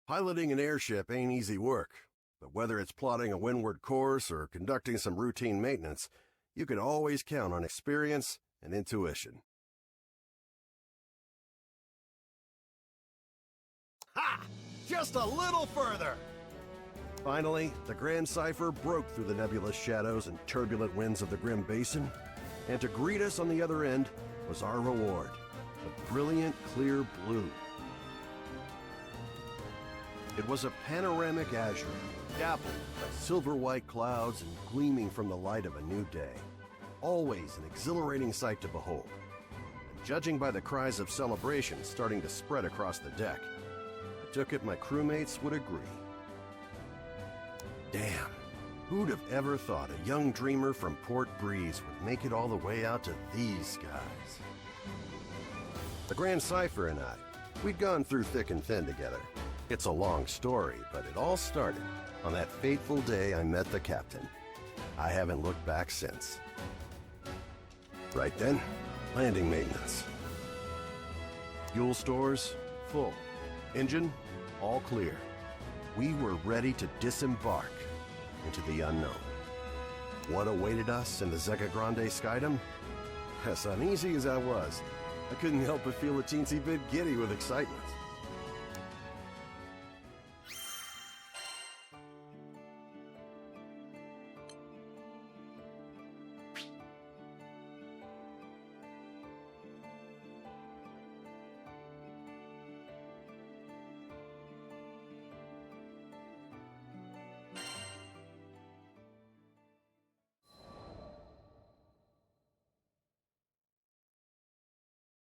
Piloting an airship ain't easy work, but whether it's plotting a windward course or conducting some routine maintenance, you can always count on experience and intuition. Ha! Just a little further! Finally, the Grand Cipher broke through the nebulous shadows and turbulent winds of the Grim Basin, and to greet us on the other end was our reward, the brilliant clear blue. It was a panoramic azure, dappled by silver-white clouds and gleaming from the light of a new day. Always an exhilarating sight to behold. And judging by the cries of celebration starting to spread across the deck, I took it my crewmates would agree. Damn, who'd have ever thought a young dreamer from Port Breeze would make it all the way out to these skies? The Grand Cipher and I, we'd gone through thick and thin together. It's a long story, but it all started on that fateful day I met the captain. I haven't looked back since. Right then, landing maintenance. Fuel stores, full. Engine, all clear. We were ready to disembark into the unknown. What awaited us in the Zeka Grande Skydom? As uneasy as I was, I couldn't help but feel a teensy bit giddy with excitement.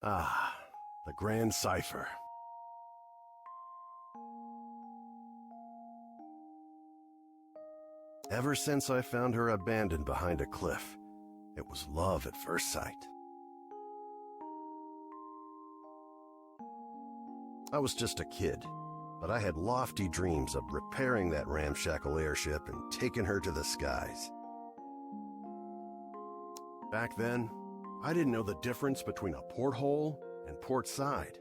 Ah, the Grand Cipher. Ever since I found her abandoned behind a cliff, it was love at first sight. I was just a kid, but I had lofty dreams of repairing that ramshackle airship and taking her to the skies. Back then, I didn't know the difference between a porthole and port side,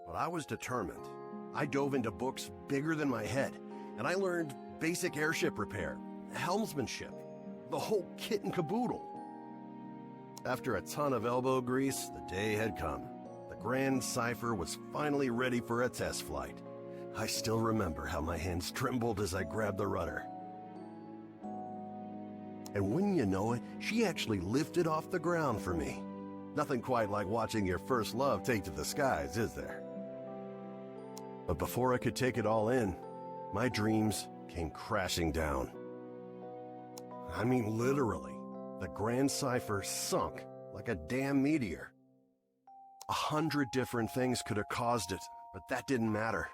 but I was determined. I dove into books bigger than my head, and I learned basic airship repair, helmsmanship, the whole kit and caboodle. After a ton of elbow grease, the day had come. The Grand Cipher was finally ready for a test flight. I still remember how my hands trembled as I grabbed the rudder. And wouldn't you know it, she actually lifted off the ground for me. Nothing quite like watching your first love take to the skies, is there? But before I could take it all in, my dreams came crashing down. I mean literally, the Grand Cipher sunk like a damn meteor. 100 different things could have caused it, but that didn't matter.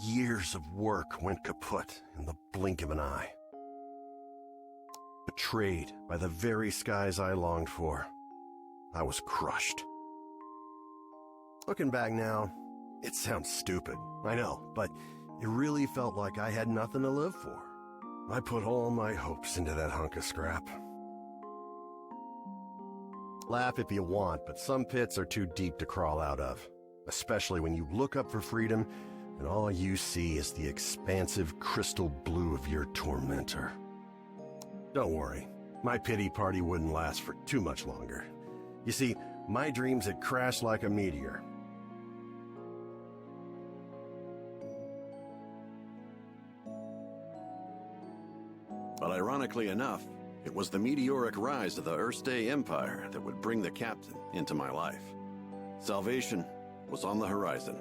Years of work went kaput in the blink of an eye. Betrayed by the very skies I longed for, I was crushed. Looking back now, it sounds stupid, I know, but it really felt like I had nothing to live for. I put all my hopes into that hunk of scrap. Laugh if you want, but some pits are too deep to crawl out of, especially when you look up for freedom and all you see is the expansive crystal blue of your tormentor. Don't worry, my pity party wouldn't last for too much longer. You see, my dreams had crashed like a meteor. But ironically enough, it was the meteoric rise of the Erste Empire that would bring the captain into my life. Salvation was on the horizon.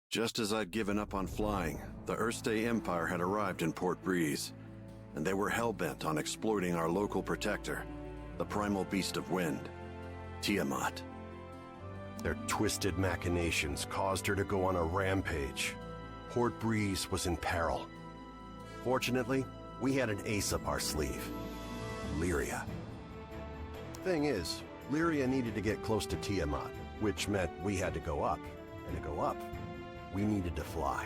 Just as I'd given up on flying, the Erste Empire had arrived in Port Breeze, and they were hell-bent on exploiting our local protector, the primal beast of wind, Tiamat. Their twisted machinations caused her to go on a rampage. Port Breeze was in peril. Fortunately, we had an ace up our sleeve. Lyria. Thing is, Lyria needed to get close to Tiamat, which meant we had to go up. And to go up, we needed to fly.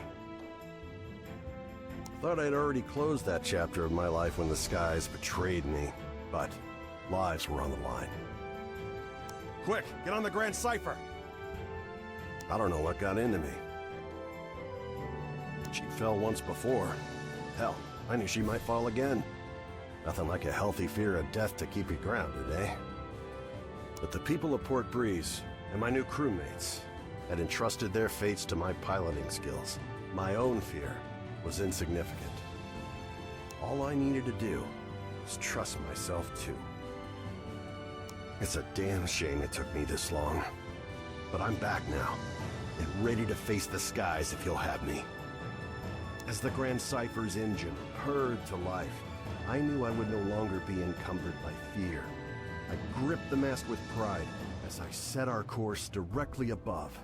Thought I'd already closed that chapter of my life when the skies betrayed me, but lives were on the line. Quick, get on the Grand Cipher! I don't know what got into me. She fell once before. Hell, I knew she might fall again. Nothing like a healthy fear of death to keep you grounded, eh? But the people of Port Breeze, and my new crewmates, had entrusted their fates to my piloting skills. My own fear was insignificant. All I needed to do was trust myself too. It's a damn shame it took me this long. But I'm back now, and ready to face the skies if you'll have me. As the Grand Cipher's engine purred to life, I knew I would no longer be encumbered by fear. I gripped the mast with pride as I set our course directly above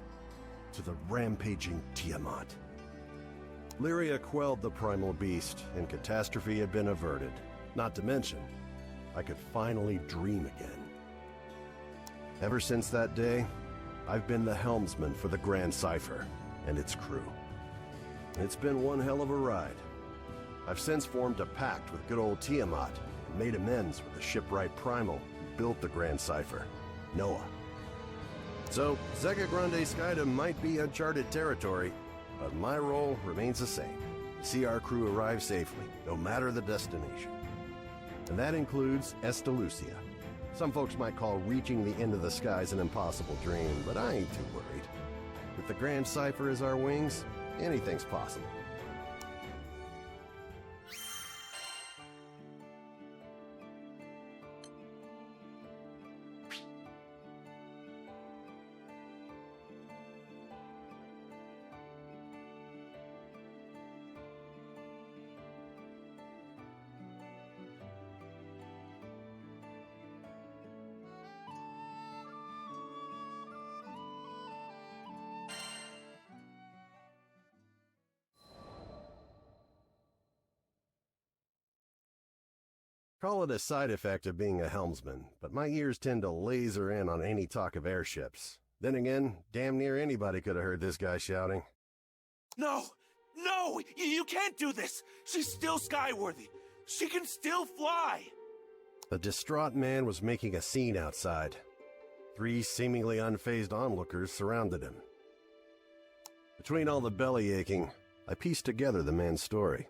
to the rampaging Tiamat. Lyria quelled the primal beast, and catastrophe had been averted. Not to mention, I could finally dream again. Ever since that day, I've been the helmsman for the Grand Cipher and its crew. It's been one hell of a ride. I've since formed a pact with good old Tiamat and made amends with the shipwright primal who built the Grand Cipher, Noah. So, Zega Grande Skydom might be uncharted territory, but my role remains the same. See our crew arrive safely, no matter the destination. And that includes Estalucia. Some folks might call reaching the end of the skies an impossible dream, but I ain't too worried. With the Grand Cipher as our wings, anything's possible. Call it a side effect of being a helmsman, but my ears tend to laser in on any talk of airships. Then again, damn near anybody could have heard this guy shouting. No! No! You can't do this! She's still skyworthy! She can still fly! The distraught man was making a scene outside. 3 seemingly unfazed onlookers surrounded him. Between all the belly aching, I pieced together the man's story.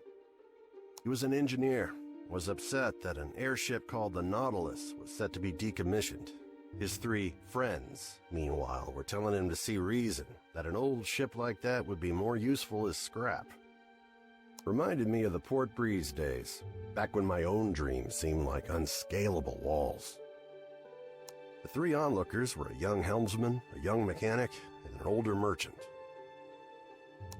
He was an engineer. Was upset that an airship called the Nautilus was set to be decommissioned. His 3 friends, meanwhile, were telling him to see reason that an old ship like that would be more useful as scrap. Reminded me of the Port Breeze days, back when my own dreams seemed like unscalable walls. The 3 onlookers were a young helmsman, a young mechanic, and an older merchant.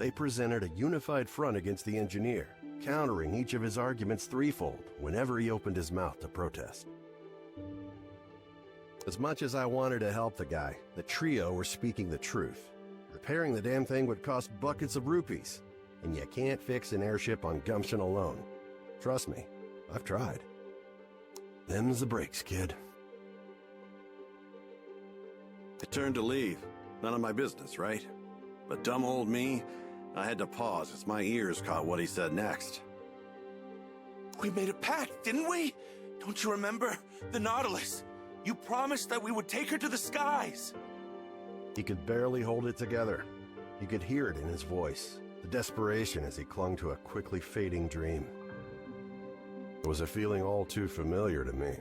They presented a unified front against the engineer, countering each of his arguments threefold whenever he opened his mouth to protest. As much as I wanted to help the guy, the trio were speaking the truth. Repairing the damn thing would cost buckets of rupees, and you can't fix an airship on gumption alone. Trust me, I've tried. Them's the breaks, kid. I turned to leave. None of my business, right? But dumb old me, I had to pause as my ears caught what he said next. We made a pact, didn't we? Don't you remember? The Nautilus. You promised that we would take her to the skies. He could barely hold it together. You could hear it in his voice, the desperation as he clung to a quickly fading dream. It was a feeling all too familiar to me.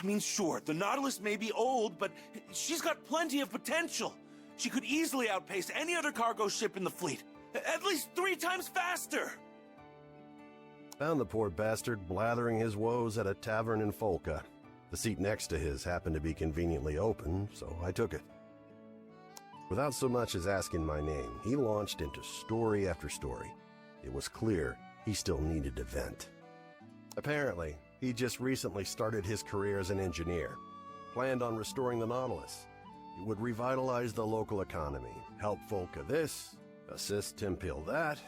I mean, sure, the Nautilus may be old, but she's got plenty of potential. She could easily outpace any other cargo ship in the fleet. At least 3 times faster! Found the poor bastard blathering his woes at a tavern in Folca. The seat next to his happened to be conveniently open, so I took it. Without so much as asking my name, he launched into story after story. It was clear he still needed to vent. Apparently, he just recently started his career as an engineer, planned on restoring the Nautilus. It would revitalize the local economy, help Folca this, assist Timpil that.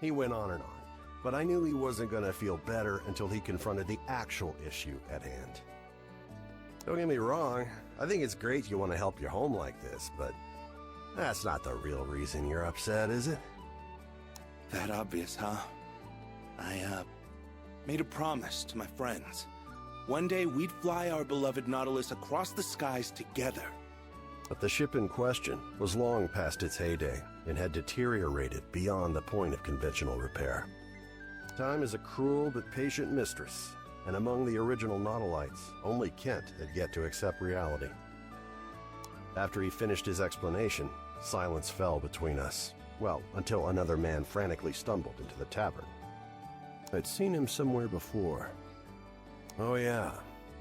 He went on and on, but I knew he wasn't going to feel better until he confronted the actual issue at hand. Don't get me wrong, I think it's great you want to help your home like this, but that's not the real reason you're upset, is it? That obvious, huh? I, made a promise to my friends. One day we'd fly our beloved Nautilus across the skies together. But the ship in question was long past its heyday and had deteriorated beyond the point of conventional repair. Time is a cruel but patient mistress, and among the original Nautilites, only Kent had yet to accept reality. After he finished his explanation, silence fell between us. Well, until another man frantically stumbled into the tavern. I'd seen him somewhere before. Oh yeah,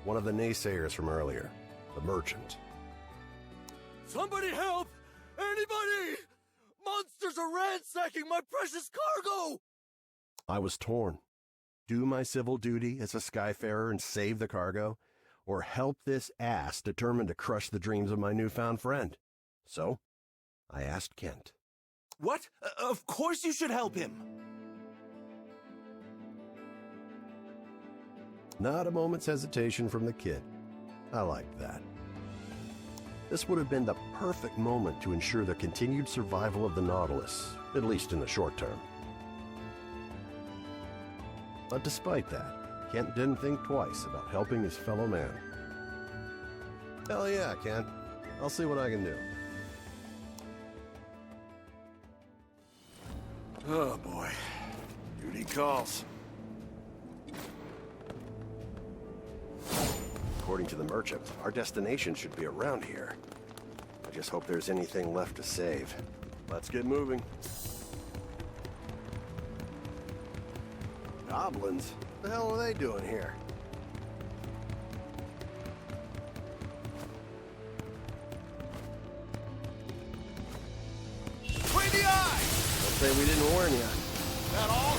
one of the naysayers from earlier, the merchant. Somebody help! Anybody! Monsters are ransacking my precious cargo! I was torn. Do my civil duty as a skyfarer and save the cargo, or help this ass determined to crush the dreams of my newfound friend? So, I asked Kent. What? Of course you should help him! Not a moment's hesitation from the kid. I liked that. This would have been the perfect moment to ensure the continued survival of the Nautilus, at least in the short term. But despite that, Kent didn't think twice about helping his fellow man. Hell yeah, Kent. I'll see what I can do. Oh boy. Duty calls. According to the merchant, our destination should be around here. I just hope there's anything left to save. Let's get moving. Goblins? What the hell are they doing here? Between the eyes! Don't say we didn't warn you. That all?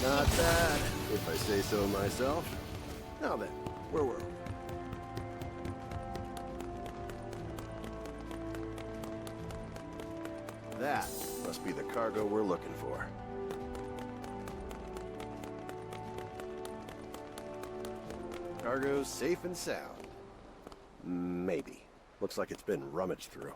Not bad, if I say so myself. Now then, where were we? That must be the cargo we're looking for. Cargo's safe and sound. Maybe. Looks like it's been rummaged through.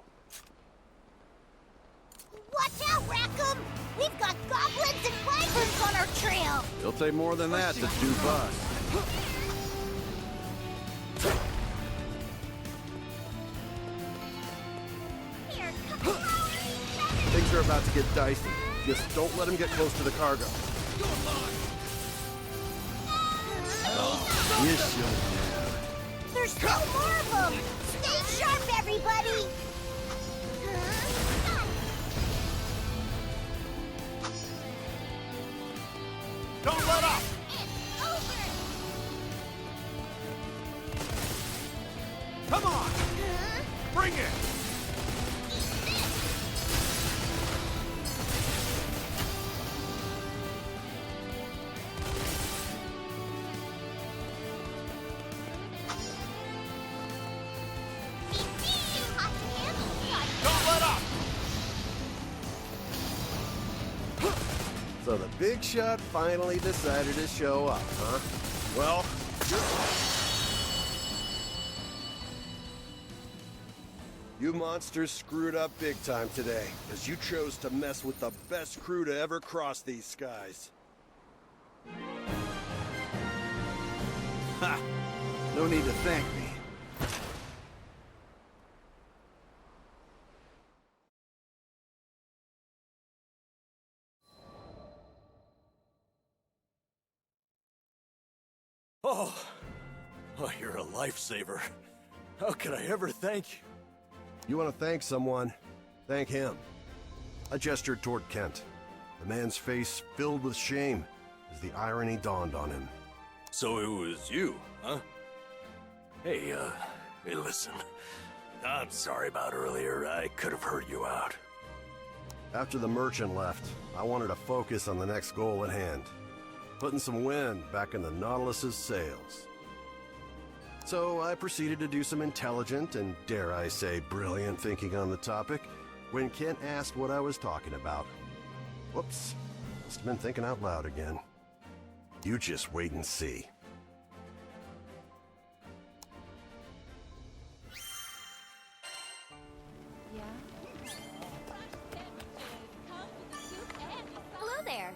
Watch out, Rackham! We've got goblins and wyverns on our trail! It'll take more than that to dupe us. Here, come on! Things are about to get dicey. Just don't let him get close to the cargo. Yes, you'll There's still more of them! Stay sharp, everybody! Don't let up! It's over! Come on! Bring it! Don't let up! So the big shot finally decided to show up, huh? Well, you monsters screwed up big time today, because you chose to mess with the best crew to ever cross these skies. Ha! No need to thank me. Oh, you're a lifesaver. How could I ever thank you? You want to thank someone? Thank him. I gestured toward Kent. The man's face filled with shame as the irony dawned on him. So it was you, huh? Hey, listen. I'm sorry about earlier. I could have heard you out. After the merchant left, I wanted to focus on the next goal at hand, putting some wind back in the Nautilus's sails. So I proceeded to do some intelligent and, dare I say, brilliant thinking on the topic when Kent asked what I was talking about. Whoops, must have been thinking out loud again. You just wait and see. Hello there.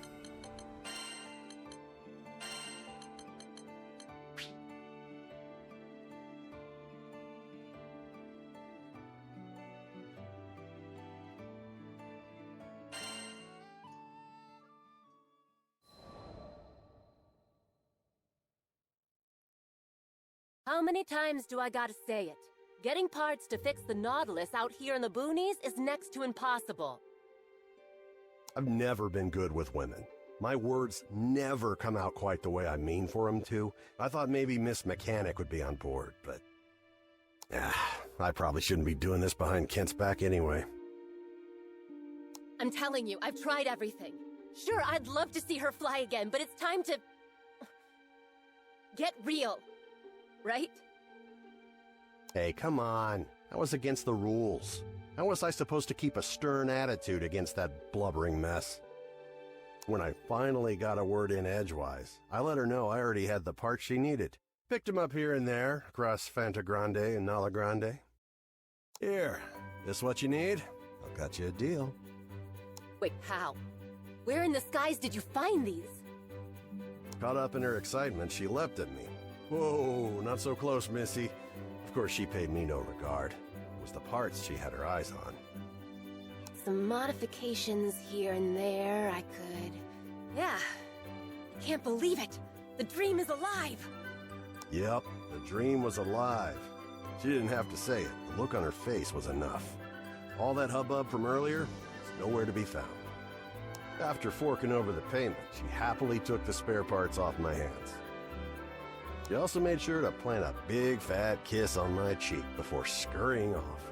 How many times do I gotta say it? Getting parts to fix the Nautilus out here in the boonies is next to impossible. I've never been good with women. My words never come out quite the way I mean for them to. I thought maybe Miss Mechanic would be on board, but... I probably shouldn't be doing this behind Kent's back anyway. I'm telling you, I've tried everything. Sure, I'd love to see her fly again, but it's time to... get real. Right? Hey, come on. That was against the rules. How was I supposed to keep a stern attitude against that blubbering mess? When I finally got a word in edgewise, I let her know I already had the parts she needed. Picked 'em up here and there, across Fanta Grande and Nala Grande. Here, this what you need? I'll cut you a deal. Wait, how? Where in the skies did you find these? Caught up in her excitement, she leapt at me. Whoa, not so close, Missy. Of course, she paid me no regard. It was the parts she had her eyes on. Some modifications here and there, I could... Yeah. Can't believe it. The dream is alive. Yep, the dream was alive. She didn't have to say it. The look on her face was enough. All that hubbub from earlier was nowhere to be found. After forking over the payment, she happily took the spare parts off my hands. She also made sure to plant a big fat kiss on my cheek before scurrying off.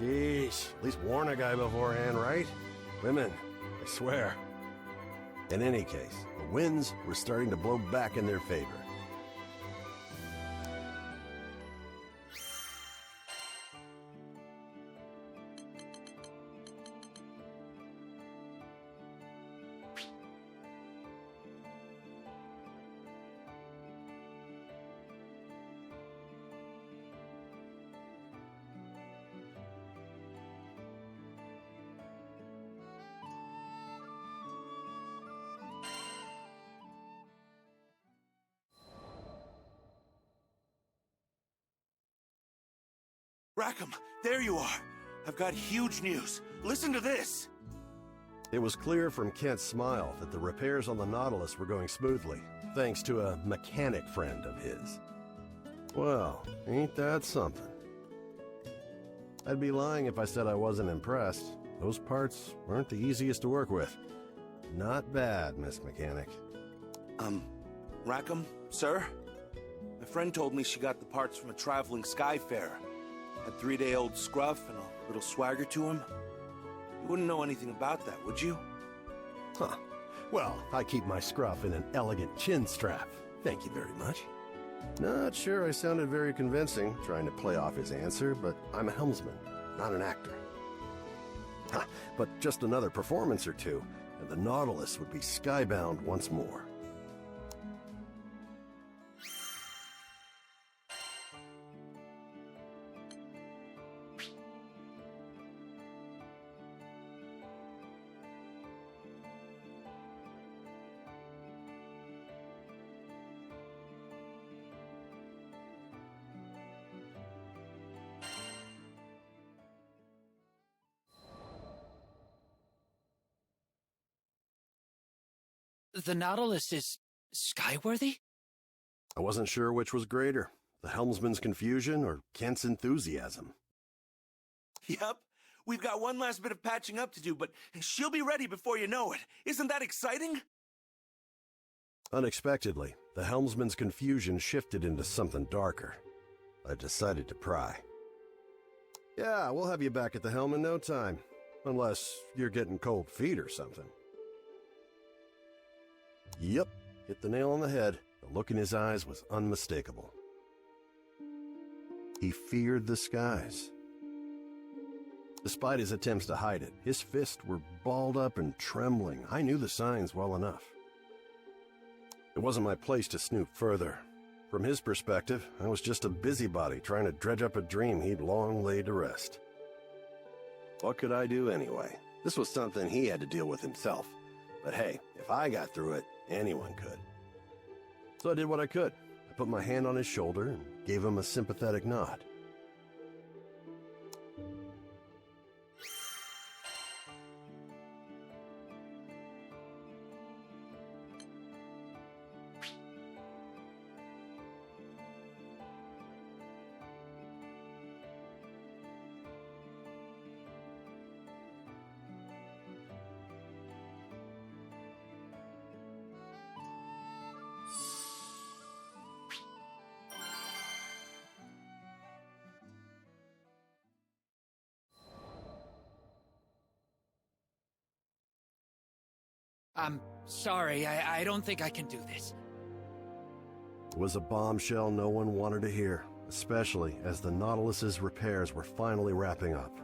Sheesh, at least warn a guy beforehand, right? Women, I swear. In any case, the winds were starting to blow back in their favor. Rackham, there you are. I've got huge news. Listen to this. It was clear from Kent's smile that the repairs on the Nautilus were going smoothly, thanks to a mechanic friend of his. Well, ain't that something? I'd be lying if I said I wasn't impressed. Those parts weren't the easiest to work with. Not bad, Miss Mechanic. Rackham, sir? My friend told me she got the parts from a traveling skyfarer. A 3-day-old scruff and a little swagger to him. You wouldn't know anything about that, would you? Huh. Well, I keep my scruff in an elegant chin strap. Thank you very much. Not sure I sounded very convincing, trying to play off his answer, but I'm a helmsman, not an actor. Ha! But just another performance or two, and the Nautilus would be skybound once more. The Nautilus is skyworthy? I wasn't sure which was greater, the helmsman's confusion or Kent's enthusiasm. Yep. We've got one last bit of patching up to do, but she'll be ready before you know it. Isn't that exciting? Unexpectedly, the helmsman's confusion shifted into something darker. I decided to pry. Yeah, we'll have you back at the helm in no time. Unless you're getting cold feet or something. Yep, hit the nail on the head. The look in his eyes was unmistakable. He feared the skies. Despite his attempts to hide it, his fists were balled up and trembling. I knew the signs well enough. It wasn't my place to snoop further. From his perspective, I was just a busybody trying to dredge up a dream he'd long laid to rest. What could I do anyway? This was something he had to deal with himself. But hey, if I got through it, anyone could. So I did what I could. I put my hand on his shoulder and gave him a sympathetic nod. I'm sorry, I don't think I can do this. It was a bombshell no one wanted to hear, especially as the Nautilus's repairs were finally wrapping up.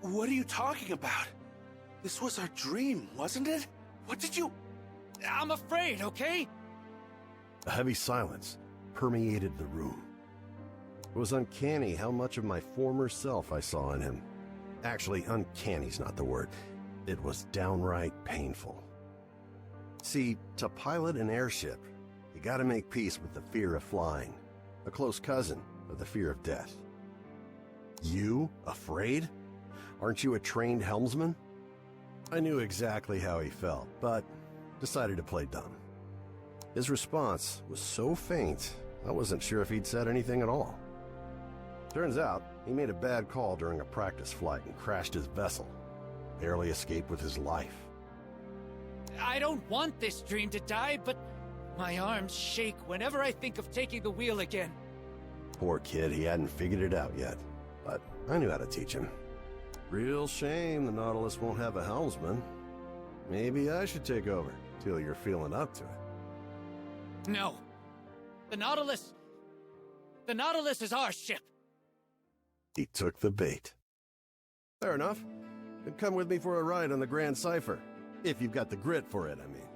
What are you talking about? This was our dream, wasn't it? What did you... I'm afraid, okay? A heavy silence permeated the room. It was uncanny how much of my former self I saw in him. Actually, uncanny's not the word. It was downright painful. See, to pilot an airship, you gotta make peace with the fear of flying, a close cousin of the fear of death. You, afraid? Aren't you a trained helmsman? I knew exactly how he felt, but decided to play dumb. His response was so faint, I wasn't sure if he'd said anything at all. Turns out, he made a bad call during a practice flight and crashed his vessel. Barely escaped with his life. I don't want this dream to die, but my arms shake whenever I think of taking the wheel again. Poor kid, he hadn't figured it out yet, but I knew how to teach him. Real shame the Nautilus won't have a helmsman. Maybe I should take over, till you're feeling up to it. No. The Nautilus is our ship. He took the bait. Fair enough. Then come with me for a ride on the Grand Cipher. If you've got the grit for it, I mean.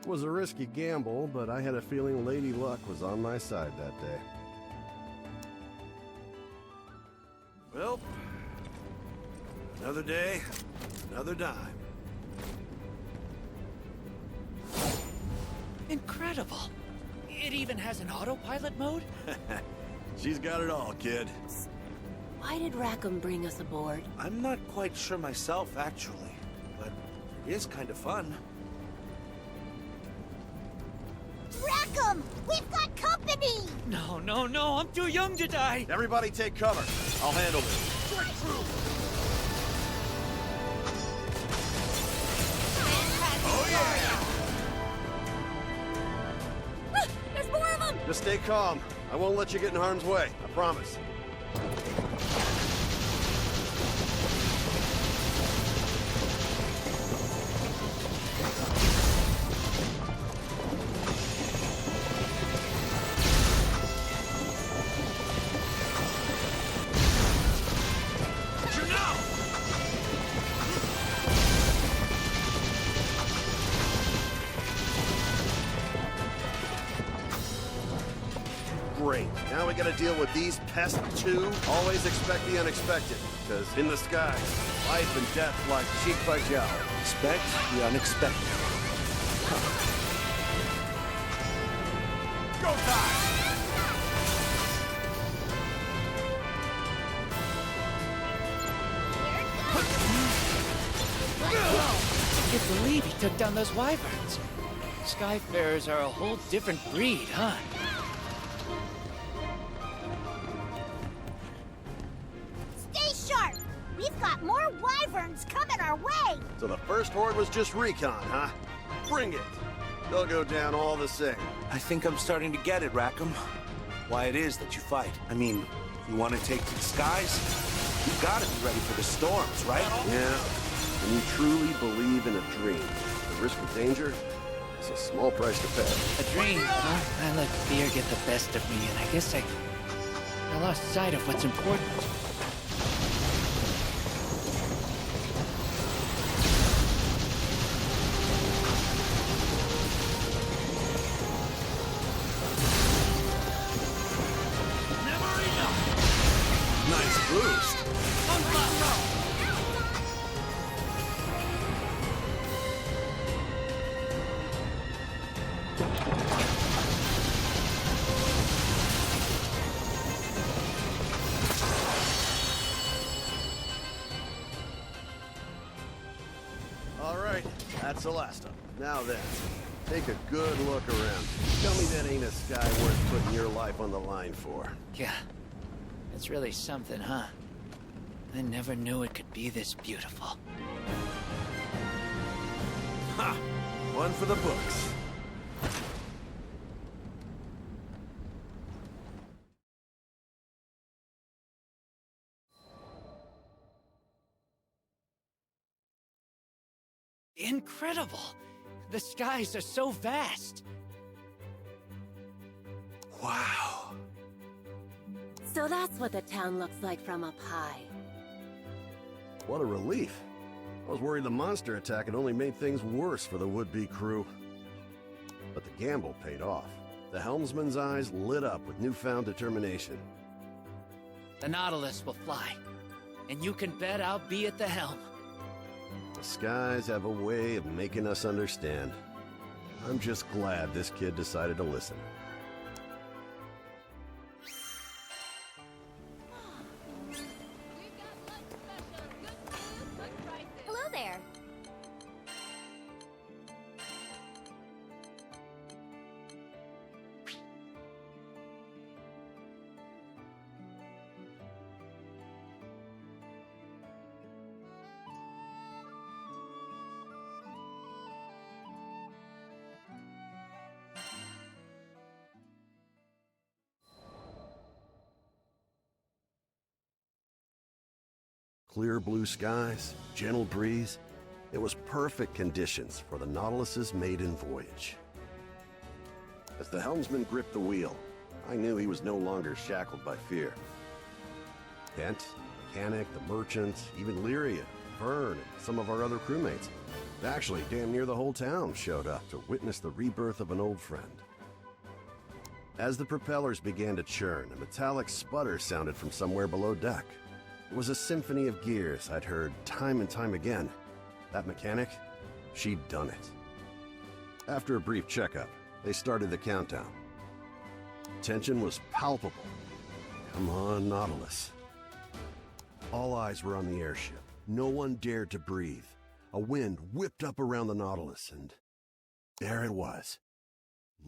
It was a risky gamble, but I had a feeling Lady Luck was on my side that day. Well, another day, another dime. Incredible. It even has an autopilot mode? She's got it all, kid. Why did Rackam bring us aboard? I'm not quite sure myself, actually, but it is kind of fun. Rackam! We've got company! No, I'm too young to die! Everybody take cover. I'll handle this. Oh, yeah! There's more of them! Just stay calm. I won't let you get in harm's way. I promise. Great. Now we gotta deal with these pests too. Always expect the unexpected, because in the sky, life and death lie cheek by jowl. Expect the unexpected. Go time! I can't believe he took down those wyverns. Skyfarers are a whole different breed, huh? Stay sharp! We've got more wyverns coming our way! So the first horde was just recon, huh? Bring it! They'll go down all the same. I think I'm starting to get it, Rackam. Why it is that you fight. I mean, if you want to take to the skies, you gotta be ready for the storms, right? Yeah. When you truly believe in a dream, the risk of danger is a small price to pay. A dream, huh? I let fear get the best of me, and I guess I lost sight of what's important. Nice boost. All right, that's the last of them. Now then, take a good look around. Tell me that ain't a sky worth putting your life on the line for. Yeah. It's really something, huh? I never knew it could be this beautiful. Ha! One for the books. Incredible! The skies are so vast! Wow. So that's what the town looks like from up high. What a relief. I was worried the monster attack had only made things worse for the would-be crew. But the gamble paid off. The helmsman's eyes lit up with newfound determination. The Nautilus will fly, and you can bet I'll be at the helm. The skies have a way of making us understand. I'm just glad this kid decided to listen. Hello there! Clear blue skies, gentle breeze. It was perfect conditions for the Nautilus's maiden voyage. As the helmsman gripped the wheel, I knew he was no longer shackled by fear. Kent, the mechanic, the merchant, even Lyria, Vern, and some of our other crewmates. Actually, damn near the whole town showed up to witness the rebirth of an old friend. As the propellers began to churn, a metallic sputter sounded from somewhere below deck. It was a symphony of gears I'd heard time and time again. That mechanic, she'd done it. After a brief checkup, they started the countdown. Tension was palpable. Come on, Nautilus. All eyes were on the airship. No one dared to breathe. A wind whipped up around the Nautilus, and there it was.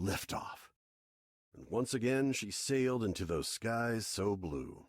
Liftoff. And once again, she sailed into those skies so blue.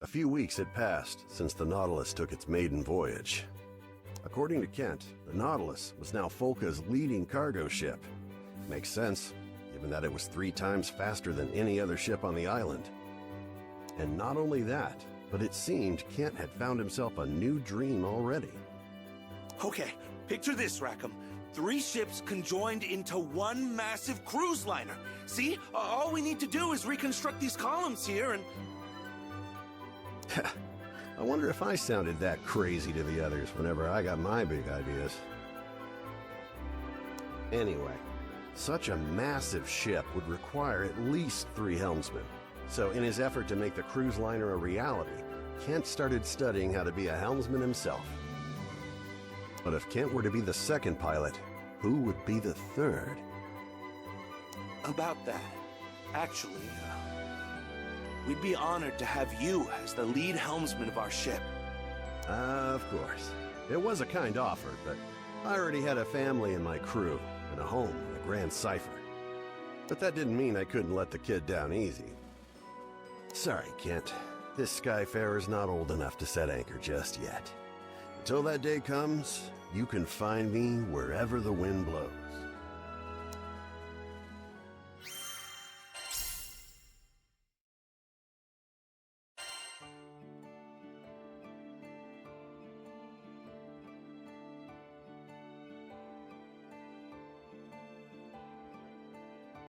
A few weeks had passed since the Nautilus took its maiden voyage. According to Kent, the Nautilus was now Folka's leading cargo ship. Makes sense, given that it was 3 times faster than any other ship on the island. And not only that, but it seemed Kent had found himself a new dream already. Okay, picture this, Rackam. 3 ships conjoined into one massive cruise liner. See? All we need to do is reconstruct these columns here and... I wonder if I sounded that crazy to the others whenever I got my big ideas. Anyway, Such a massive ship would require at least 3 helmsmen. So in his effort to make the cruise liner a reality, Kent started studying how to be a helmsman himself. But if Kent were to be the second pilot, who would be the third? About that, actually, we'd be honored to have you as the lead helmsman of our ship. Of course. It was a kind offer, but I already had a family in my crew and a home in the Grand Cipher. But that didn't mean I couldn't let the kid down easy. Sorry, Kent. This Skyfarer's not old enough to set anchor just yet. Until that day comes, you can find me wherever the wind blows.